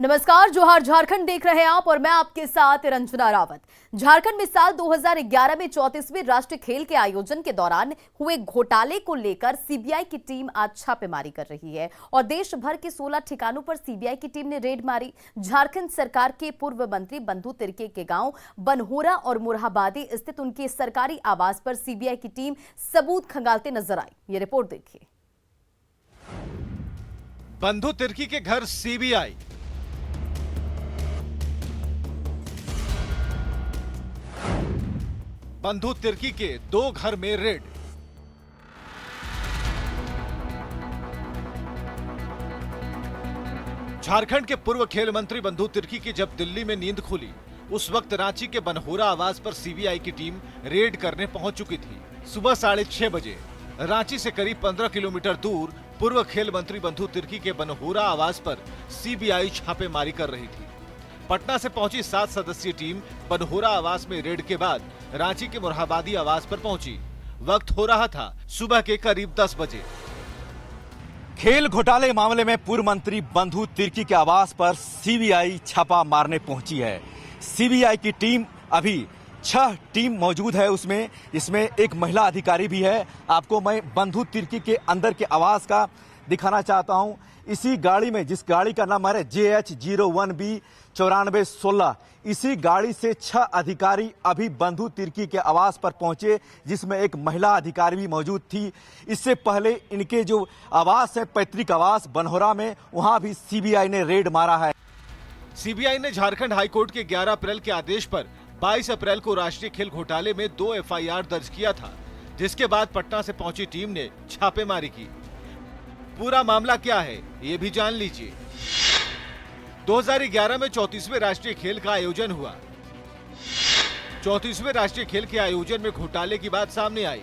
नमस्कार, जोहार झारखंड देख रहे हैं आप और मैं आपके साथ रंजना रावत। झारखंड में साल 2011 में 34वें राष्ट्रीय खेल के आयोजन के दौरान हुए घोटाले को लेकर सीबीआई की टीम आज छापेमारी कर रही है और देश भर के 16 ठिकानों पर सीबीआई की टीम ने रेड मारी। झारखंड सरकार के पूर्व मंत्री बंधु तिर्की के गांव बनहोरा और मुरहाबादी स्थित उनके सरकारी आवास पर सीबीआई की टीम सबूत खंगालते नजर आई। ये रिपोर्ट देखिए। बंधु तिर्की के घर सीबीआई, बंधु तिर्की के 2 घर में रेड। झारखंड के पूर्व खेल मंत्री बंधु तिर्की की जब दिल्ली में नींद खुली, उस वक्त रांची के बनहोरा आवास पर सीबीआई की टीम रेड करने पहुंच चुकी थी। सुबह 6:30 बजे रांची से करीब 15 किलोमीटर दूर पूर्व खेल मंत्री बंधु तिर्की के बनहोरा आवास पर सीबीआई छापेमारी कर रही थी। पटना से पहुंची 7 सदस्यीय टीम बनहोरा आवास में रेड के बाद रांची के मुरहाबादी आवास पर पहुंची। वक्त हो रहा था सुबह के करीब 10 बजे। खेल घोटाले मामले में पूर्व मंत्री बंधु तिर्की के आवास पर सीबीआई छापा मारने पहुंची है। सीबीआई की टीम अभी 6 टीम मौजूद है, इसमें एक महिला अधिकारी भी है। आपको मैं बंधु तिर्की के अंदर के आवास का दिखाना चाहता हूं। इसी गाड़ी में, जिस गाड़ी का नंबर है JH01B 9416, इसी गाड़ी से 6 अधिकारी अभी बंधु तिर्की के आवास पर पहुंचे, जिसमें एक महिला अधिकारी भी मौजूद थी। इससे पहले इनके जो आवास है, पैतृक आवास बनहोरा में, वहां भी सीबीआई ने रेड मारा है। सीबीआई ने झारखंड हाईकोर्ट के 11 अप्रैल के आदेश पर 22 अप्रैल को राष्ट्रीय खेल घोटाले में 2 FIR दर्ज किया था, जिसके बाद पटना से पहुंची टीम ने छापेमारी की। पूरा मामला क्या है, ये भी जान लीजिए। 2011 में 34वें राष्ट्रीय खेल का आयोजन हुआ। 34वें राष्ट्रीय खेल के आयोजन में घोटाले की बात सामने आई।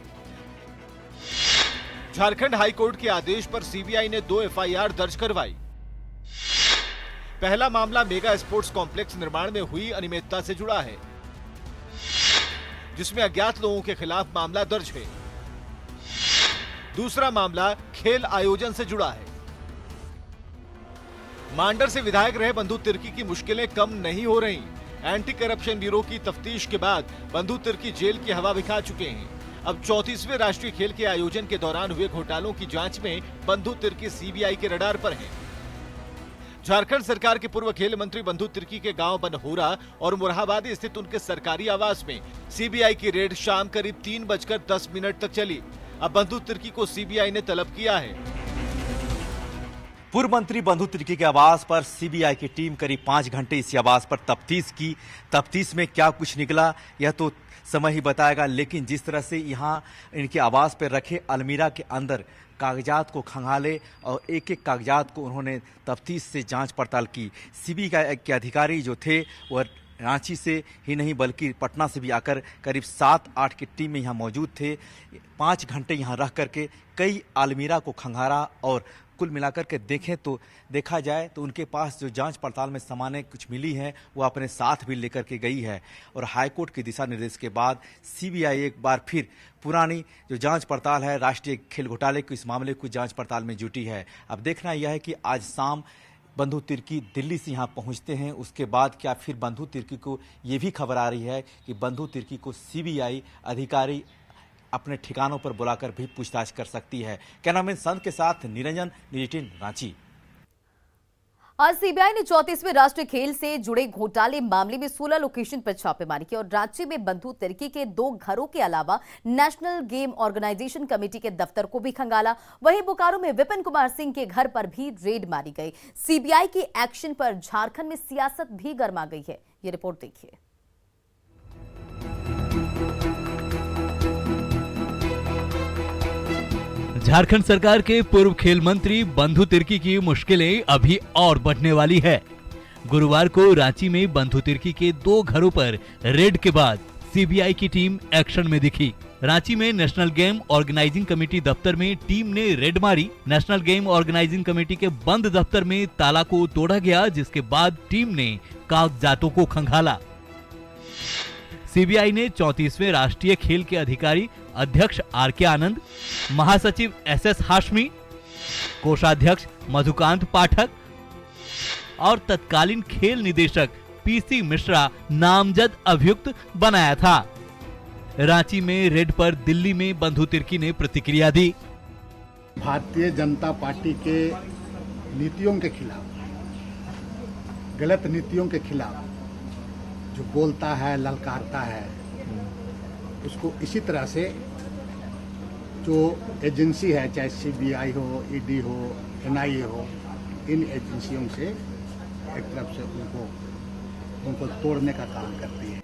झारखंड हाईकोर्ट के आदेश पर सीबीआई ने 2 FIR दर्ज करवाई। पहला मामला मेगा स्पोर्ट्स कॉम्प्लेक्स निर्माण में हुई अनियमितता से जुड़ा है, जिसमें अज्ञात लोगों के खिलाफ मामला दर्ज है। दूसरा मामला खेल आयोजन से जुड़ा है। मांडर से विधायक रहे बंधु तिर्की की मुश्किलें कम नहीं हो रही। एंटी करप्शन ब्यूरो की तफ्तीश के बाद बंधु तिर्की जेल की हवा बिखा चुके हैं। अब 34वें राष्ट्रीय खेल के आयोजन के दौरान हुए घोटालों की जांच में बंधु तिर्की सीबीआई के रडार पर हैं। झारखंड सरकार के पूर्व खेल मंत्री बंधु तिर्की के गांव बनहोरा और मुरहाबादी स्थित उनके सरकारी आवास में सीबीआई की रेड शाम करीब 3:10 तक चली। अब बंधु तिर्की को सीबीआई ने तलब किया है। पूर्व मंत्री बंधु तिर्की के आवास पर सीबीआई की टीम करीब 5 घंटे इस आवास पर तफ्तीश की। तफ्तीश में क्या कुछ निकला यह तो समय ही बताएगा, लेकिन जिस तरह से यहाँ इनके आवास पर रखे अलमीरा के अंदर कागजात को खंगाले और एक एक कागजात को उन्होंने तफ्तीश से जांच पड़ताल की। सीबीआई के अधिकारी जो थे वह रांची से ही नहीं बल्कि पटना से भी आकर करीब 7-8 की टीम में यहाँ मौजूद थे। 5 घंटे यहाँ रह करके कई अलमीरा को खंगारा और कुल मिलाकर के देखा जाए तो उनके पास जो जांच पड़ताल में सामानें कुछ मिली हैं वो अपने साथ भी लेकर के गई है। और हाईकोर्ट के दिशा निर्देश के बाद सीबीआई एक बार फिर पुरानी जो जांच पड़ताल है राष्ट्रीय खेल घोटाले की, इस मामले की जांच पड़ताल में जुटी है। अब देखना यह है कि आज शाम बंधु तिर्की दिल्ली से यहाँ पहुँचते हैं, उसके बाद क्या फिर बंधु तिर्की को ये भी खबर आ रही है कि बंधु तिर्की को सीबीआई अधिकारी अपने ठिकानों पर बुलाकर भी पूछताछ कर सकती है। कैमरामैन संत के साथ निरंजन, न्यूज़ 18 रांची। आज सीबीआई ने 34वें राष्ट्रीय खेल से जुड़े घोटाले मामले में 16 लोकेशन पर छापेमारी की और रांची में बंधु तिर्की के 2 घरों के अलावा नेशनल गेम ऑर्गेनाइजेशन कमेटी के दफ्तर को भी खंगाला। वहीं बोकारो में विपिन कुमार सिंह के घर पर भी रेड मारी गई। सीबीआई की एक्शन पर झारखंड में सियासत भी गर्मा गई है। ये रिपोर्ट देखिए। झारखंड सरकार के पूर्व खेल मंत्री बंधु तिर्की की मुश्किलें अभी और बढ़ने वाली है। गुरुवार को रांची में बंधु तिर्की के 2 घरों पर रेड के बाद सीबीआई की टीम एक्शन में दिखी। रांची में नेशनल गेम ऑर्गेनाइजिंग कमेटी दफ्तर में टीम ने रेड मारी। नेशनल गेम ऑर्गेनाइजिंग कमेटी के बंद दफ्तर में ताला को तोड़ा गया, जिसके बाद टीम ने कागजातों को खंगाला। सीबीआई ने 34वें राष्ट्रीय खेल के अधिकारी अध्यक्ष RK आनंद, महासचिव SS हाशमी, कोषाध्यक्ष मधुकांत पाठक, और तत्कालीन खेल निदेशक पीसी मिश्रा नामजद अभियुक्त बनाया था। रांची में रेड पर दिल्ली में बंधु तिर्की ने प्रतिक्रिया दी। भारतीय जनता पार्टी के नीतियों के खिलाफ, गलत नीतियों के खिलाफ जो बोलता है, ललकारता है, उसको इसी तरह से जो एजेंसी है, चाहे सीबीआई हो, ईडी हो, एनआईए हो, इन एजेंसियों से एक तरफ से उनको तोड़ने का काम करती है।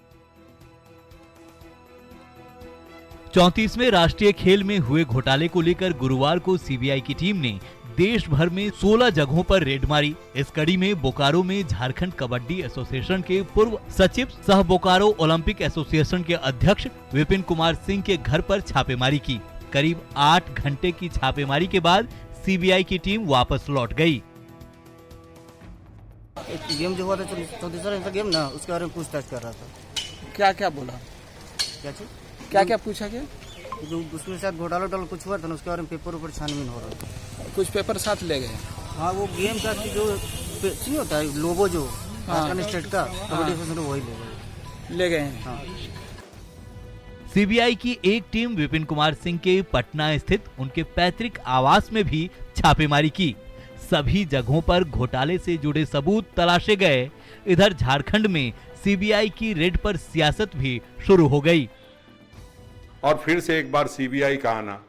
34वें राष्ट्रीय खेल में हुए घोटाले को लेकर गुरुवार को सीबीआई की टीम ने देश भर में 16 जगहों पर रेड मारी। इस कड़ी में बोकारो में झारखंड कबड्डी एसोसिएशन के पूर्व सचिव सह बोकारो ओलंपिक एसोसिएशन के अध्यक्ष विपिन कुमार सिंह के घर पर छापेमारी की। करीब 8 घंटे की छापेमारी के बाद सीबीआई की टीम वापस लौट गई। एक गेम जो हुआ था 34वां गेम ना, उसके बारे में पूछताछ कर रहा था। क्या क्या बोला? क्या चीज? क्या क्या पूछा गया? जो उसमें शायद घोटाला कुछ हुआ था ना, उसके बारे में पेपर ऊपर छानबीन हो रहा था। कुछ पेपर साथ ले गए? हाँ, वो गेम का जो नहीं होता है लोगो, जो झारखंड स्टेट का कबड्डी एसोसिएशन, वही ले गए हैं। हाँ। सीबीआई की एक टीम विपिन कुमार सिंह के पटना स्थित उनके पैतृक आवास में भी छापेमारी की। सभी जगहों पर घोटाले से जुड़े सबूत तलाशे गए। इधर झारखंड में सीबीआई की रेड पर सियासत भी शुरू हो गई। और फिर से एक बार सीबीआई का आना,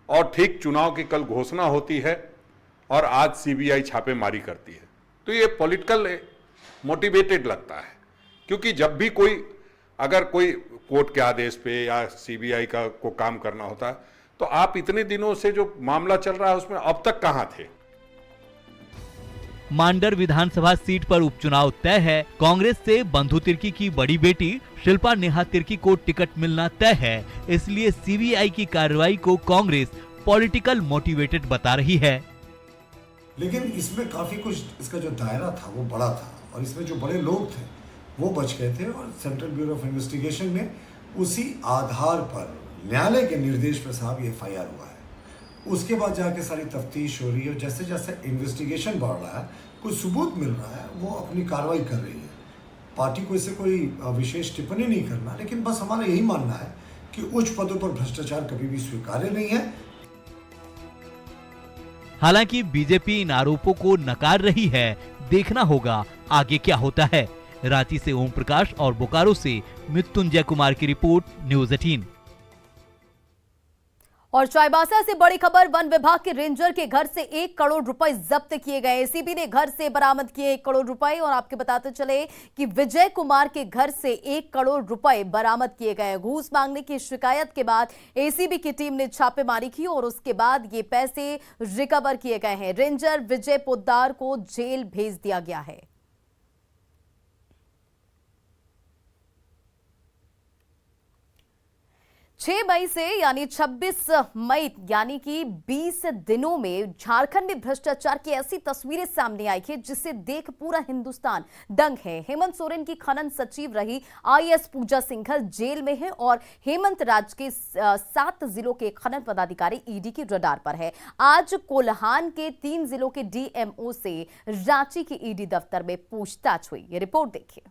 और ठीक चुनाव की कल घोषणा होती है और आज सीबीआई छापेमारी करती है, तो ये पॉलिटिकल मोटिवेटेड लगता है। क्योंकि जब भी अगर कोई कोर्ट के आदेश पे या सीबीआई को काम करना होता है, तो आप इतने दिनों से जो मामला चल रहा है उसमें अब तक कहां थे? मांडर विधानसभा सीट पर उपचुनाव तय है। कांग्रेस से बंधु तिर्की की बड़ी बेटी शिल्पा नेहा तिर्की को टिकट मिलना तय है। इसलिए सीबीआई की कार्रवाई को कांग्रेस पॉलिटिकल मोटिवेटेड बता रही है। लेकिन इसमें काफी कुछ, इसका जो दायरा था वो बड़ा था, और इसमें जो बड़े लोग थे वो बच गए थे, और सेंट्रल ब्यूरो ऑफ इन्वेस्टिगेशन ने उसी आधार पर न्यायालय के निर्देश पर साहब ये एफआईआर हुआ है। उसके बाद जाके सारी तफ्तीश हो रही है, और जैसे जैसे इन्वेस्टिगेशन बढ़ रहा है, कुछ सबूत मिल रहा है, वो अपनी कार्रवाई कर रही है। पार्टी को इससे कोई विशेष टिप्पणी नहीं करना, लेकिन बस हमारा यही मानना है कि उच्च पदों पर भ्रष्टाचार कभी भी स्वीकार्य नहीं है। हालांकि बीजेपी इन आरोपों को नकार रही है। देखना होगा आगे क्या होता है। रांची से ओम प्रकाश और बोकारो से मृत्युंजय कुमार की रिपोर्ट, न्यूज़ 18। और चाईबासा से बड़ी खबर, वन विभाग के रेंजर के घर से 1 करोड़ रुपए जब्त किए गए। एसीबी ने घर से बरामद किए 1 करोड़ रुपए। और आपके बताते चले कि विजय कुमार के घर से 1 करोड़ रुपए बरामद किए गए। घूस मांगने की शिकायत के बाद एसीबी की टीम ने छापेमारी की और उसके बाद ये पैसे रिकवर किए गए हैं। रेंजर विजय पोद्दार को जेल भेज दिया गया है। छह मई से यानी 26 मई यानी कि 20 दिनों में झारखंड में भ्रष्टाचार की ऐसी तस्वीरें सामने आई है जिसे देख पूरा हिंदुस्तान दंग है। हेमंत सोरेन की खनन सचिव रही आईएएस पूजा सिंघल जेल में है और हेमंत राज के 7 जिलों के खनन पदाधिकारी ईडी की रडार पर है। आज कोल्हान के 3 जिलों के डीएमओ से रांची के ईडी दफ्तर में पूछताछ हुई। ये रिपोर्ट देखिए।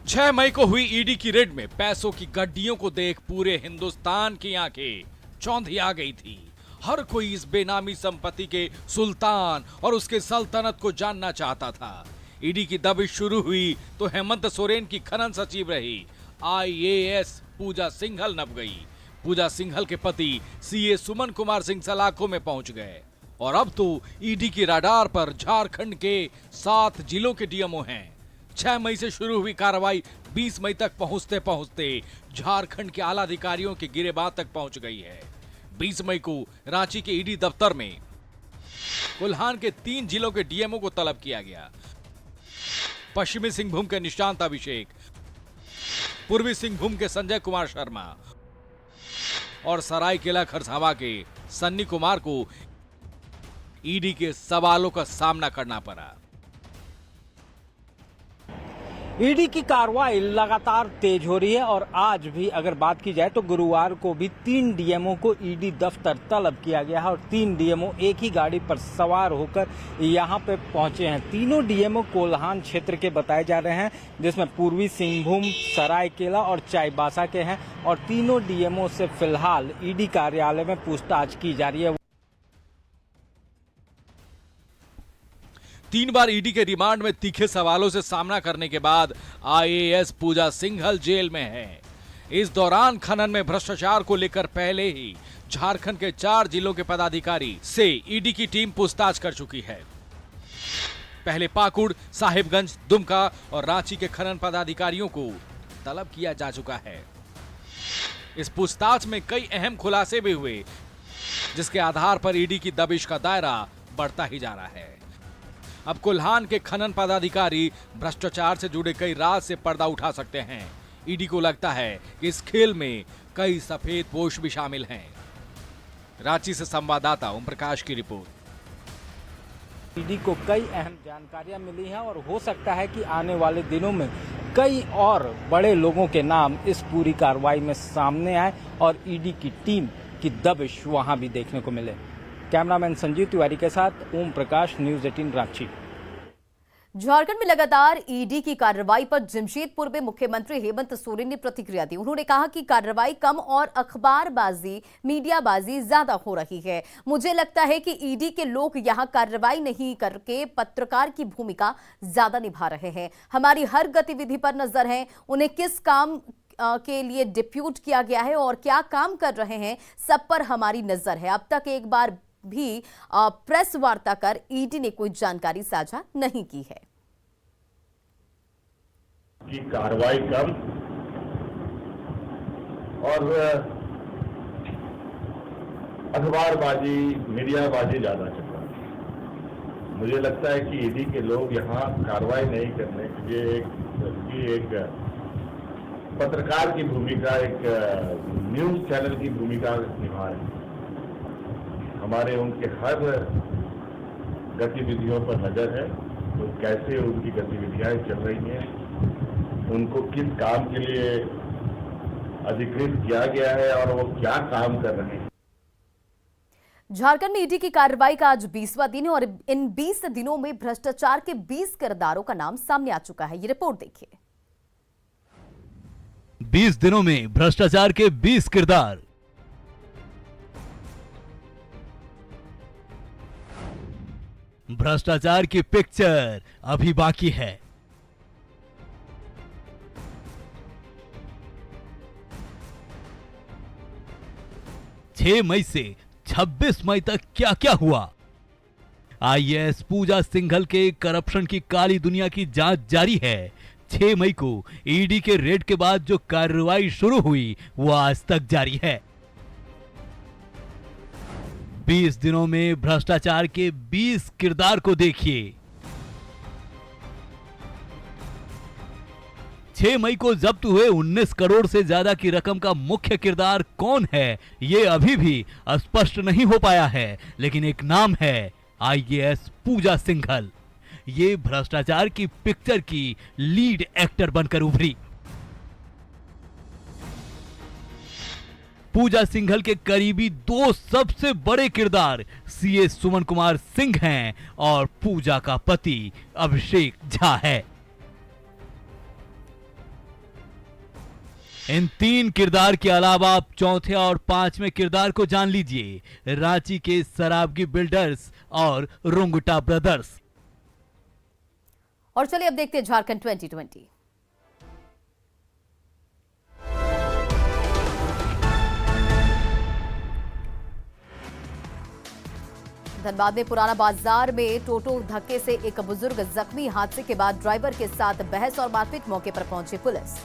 6 मई को हुई ईडी की रेड में पैसों की गड्डियों को देख पूरे हिंदुस्तान की आंखें चौंधिया गई थी। हर कोई इस बेनामी संपत्ति के सुल्तान और उसके सल्तनत को जानना चाहता था। ईडी की दबिश शुरू हुई तो हेमंत सोरेन की खनन सचिव रही आईएएस पूजा सिंघल नप गई। पूजा सिंघल के पति सीए सुमन कुमार सिंह सलाखों में पहुंच गए और अब तो ईडी की रडार पर झारखंड के 7 जिलों के डीएमओ हैं। 6 मई से शुरू हुई कार्रवाई 20 मई तक पहुंचते पहुंचते झारखंड के आला अधिकारियों के गिरेबान तक पहुंच गई है। 20 मई को रांची के ईडी दफ्तर में कोल्हान के 3 जिलों के डीएमओ को तलब किया गया। पश्चिमी सिंहभूम के निशांत अभिषेक, पूर्वी सिंहभूम के संजय कुमार शर्मा और सरायकेला खरसावां के सन्नी कुमार को ईडी के सवालों का सामना करना पड़ा। ईडी की कार्रवाई लगातार तेज हो रही है और आज भी अगर बात की जाए तो गुरुवार को भी 3 डीएमओ को ईडी दफ्तर तलब किया गया है और 3 डीएमओ एक ही गाड़ी पर सवार होकर यहां पे पहुंचे हैं। तीनों डीएमओ कोल्हान क्षेत्र के बताए जा रहे हैं, जिसमें पूर्वी सिंहभूम, सरायकेला और चाईबासा के हैं और तीनों डीएमओ से फिलहाल ईडी कार्यालय में पूछताछ की जा रही है। 3 बार ईडी के रिमांड में तीखे सवालों से सामना करने के बाद आईएएस पूजा सिंघल जेल में है। इस दौरान खनन में भ्रष्टाचार को लेकर पहले ही झारखंड के 4 जिलों के पदाधिकारी से ईडी की टीम पूछताछ कर चुकी है। पहले पाकुड़, साहिबगंज, दुमका और रांची के खनन पदाधिकारियों को तलब किया जा चुका है। इस पूछताछ में कई अहम खुलासे भी हुए, जिसके आधार पर ईडी की दबिश का दायरा बढ़ता ही जा रहा है। अब कोल्हान के खनन पदाधिकारी भ्रष्टाचार से जुड़े कई राज से पर्दा उठा सकते हैं। ईडी को लगता है कि इस खेल में कई सफेद पोश भी शामिल हैं। रांची से संवाददाता ओम प्रकाश की रिपोर्ट। ईडी को कई अहम जानकारियां मिली हैं और हो सकता है कि आने वाले दिनों में कई और बड़े लोगों के नाम इस पूरी कार्रवाई में सामने आए और ईडी की टीम की दबिश वहां भी देखने को मिले। कैमरामैन संजीव तिवारी के साथ ओम प्रकाश, न्यूज़ 18 रांची। झारखंड में लगातार ईडी की कार्रवाई पर जमशेदपुर में मुख्यमंत्री हेमंत सोरेन ने प्रतिक्रिया दी। उन्होंने कहा कि कार्रवाई कम और अखबारबाजी, मीडियाबाजी ज्यादा हो रही है। मुझे लगता है कि ईडी के लोग यहां कार्रवाई नहीं करके पत्रकार की भूमिका ज्यादा निभा रहे हैं। हमारी हर गतिविधि पर नजर है। उन्हें किस काम के लिए डिप्यूट किया गया है और क्या काम कर रहे हैं, सब पर हमारी नजर है। अब तक एक बार भी प्रेस वार्ता कर ईडी ने कोई जानकारी साझा नहीं की है। की कार्रवाई कम और अखबारबाजी, मीडियाबाजी ज्यादा चल रहा है। मुझे लगता है कि ईडी के लोग यहाँ कार्रवाई नहीं करने के लिए एक पत्रकार की भूमिका, एक न्यूज चैनल की भूमिका निभा रहे हैं। हमारे उनके हर गतिविधियों पर नजर है, तो कैसे उनकी गतिविधियां चल रही हैं, उनको किस काम के लिए अधिकृत किया गया है और वो क्या काम कर रहे हैं। झारखंड में ईडी की कार्रवाई का आज 20वां दिन है और इन 20 दिनों में भ्रष्टाचार के 20 किरदारों का नाम सामने आ चुका है। ये रिपोर्ट देखिए। 20 दिनों में भ्रष्टाचार के 20 किरदार। भ्रष्टाचार की पिक्चर अभी बाकी है। छह मई से 26 मई तक क्या क्या हुआ? आईएएस पूजा सिंघल के करप्शन की काली दुनिया की जांच जारी है। 6 मई को ईडी के रेड के बाद जो कार्रवाई शुरू हुई वो आज तक जारी है। 20 दिनों में भ्रष्टाचार के 20 किरदार को देखिए। 6 मई को जब्त हुए 19 करोड़ से ज्यादा की रकम का मुख्य किरदार कौन है, ये अभी भी स्पष्ट नहीं हो पाया है, लेकिन एक नाम है आईएएस पूजा सिंघल। ये भ्रष्टाचार की पिक्चर की लीड एक्टर बनकर उभरी। पूजा सिंघल के करीबी 2 सबसे बड़े किरदार सीए सुमन कुमार सिंह हैं और पूजा का पति अभिषेक झा है। इन 3 किरदार के अलावा आप चौथे और 5वें किरदार को जान लीजिए। रांची के सराबगी बिल्डर्स और रुंगटा ब्रदर्स। और चलिए अब देखते हैं झारखंड 2020। धनबाद में पुराना बाजार में टोटो धक्के से एक बुजुर्ग जख्मी। हादसे के बाद ड्राइवर के साथ बहस और मारपीट। मौके पर पहुंची पुलिस।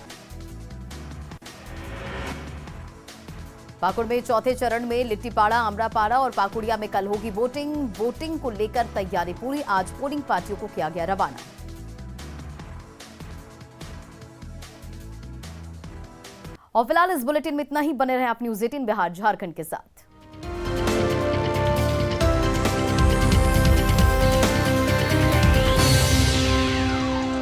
पाकुड़ में चौथे चरण में लिट्टीपाड़ा, अमरापाड़ा और पाकुड़िया में कल होगी वोटिंग। वोटिंग को लेकर तैयारी पूरी। आज पोलिंग पार्टियों को किया गया रवाना। और फिलहाल इस बुलेटिन में इतना ही। बने रहे आप न्यूज़ 18 बिहार झारखंड के साथ।